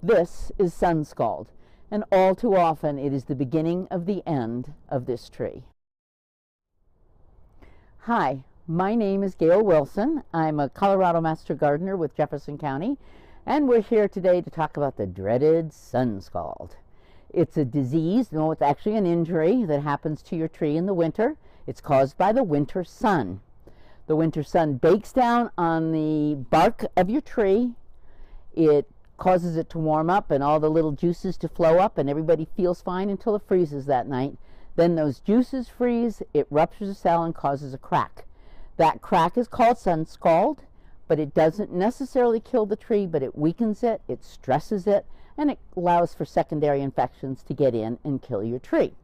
This is sun scald, and all too often it is the beginning of the end of this tree. Hi, my name is Gail Wilson. I'm a Colorado Master Gardener with Jefferson County, and we're here today to talk about the dreaded sun scald. It's a disease, no, it's actually an injury that happens to your tree in the winter. It's caused by the winter sun. The winter sun bakes down on the bark of your tree. It causes it to warm up and all the little juices to flow up, and everybody feels fine until it freezes that night. Then those juices freeze, it ruptures a cell and causes a crack. That crack is called sun scald, but it doesn't necessarily kill the tree, but it weakens it, it stresses it, and it allows for secondary infections to get in and kill your tree.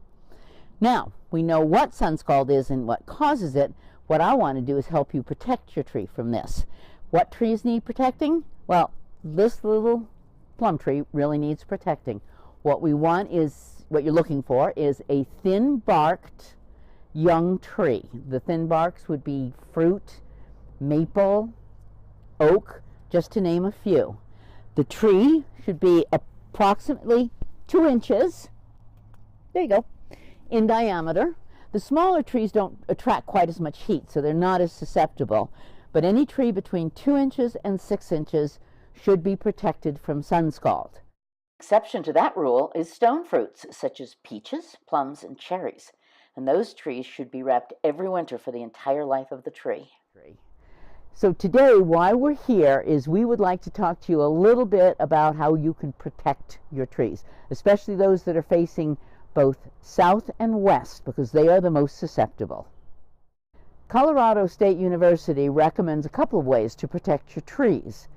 Now, we know what sun scald is and what causes it. What I want to do is help you protect your tree from this. What trees need protecting? Well, this little plum tree really needs protecting. What we want is, what you're looking for is a thin-barked young tree. The thin barks would be fruit, maple, oak, just to name a few. The tree should be approximately 2 inches, there you go, in diameter. The smaller trees don't attract quite as much heat, so they're not as susceptible. But any tree between 2 inches and 6 inches should be protected from sun scald. Exception to that rule is stone fruits, such as peaches, plums, and cherries. And those trees should be wrapped every winter for the entire life of the tree. So today, why we're here is we would like to talk to you a little bit about how you can protect your trees, especially those that are facing both south and west, because they are the most susceptible. Colorado State University recommends a couple of ways to protect your trees.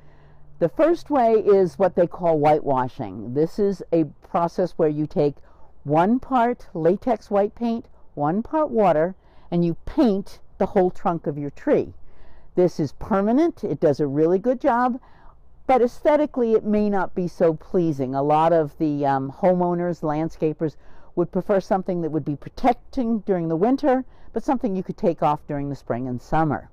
The first way is what they call whitewashing. This is a process where you take 1 part latex white paint, 1 part water, and you paint the whole trunk of your tree. This is permanent. It does a really good job, but aesthetically it may not be so pleasing. A lot of the homeowners, landscapers, would prefer something that would be protecting during the winter, but something you could take off during the spring and summer.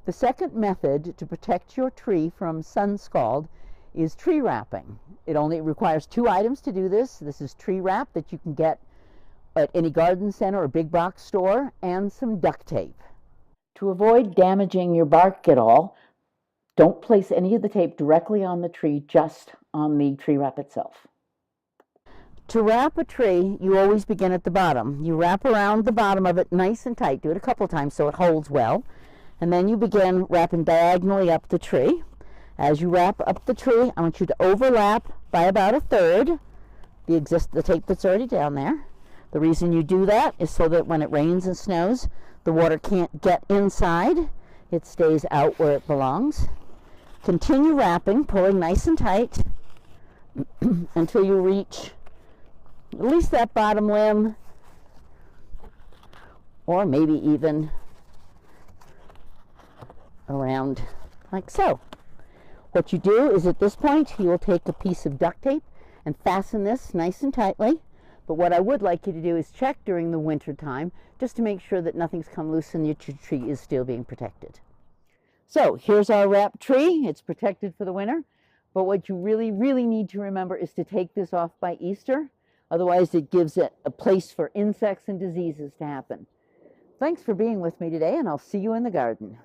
The second method to protect your tree from sun scald is tree wrapping. It only requires 2 items to do this. This is tree wrap that you can get at any garden center or big box store, and some duct tape. To avoid damaging your bark at all, don't place any of the tape directly on the tree, just on the tree wrap itself. To wrap a tree, you always begin at the bottom. You wrap around the bottom of it nice and tight. Do it a couple times so it holds well. And then you begin wrapping diagonally up the tree. As you wrap up the tree, I want you to overlap by about 1/3 the tape that's already down there. The reason you do that is so that when it rains and snows, the water can't get inside. It stays out where it belongs. Continue wrapping, pulling nice and tight until you reach at least that bottom limb, or maybe even around like so. What you do is, at this point, you will take a piece of duct tape and fasten this nice and tightly. But what I would like you to do is check during the winter time, just to make sure that nothing's come loose and that your tree is still being protected. So here's our wrapped tree. It's protected for the winter. But what you really, really need to remember is to take this off by Easter. Otherwise, it gives it a place for insects and diseases to happen. Thanks for being with me today, and I'll see you in the garden.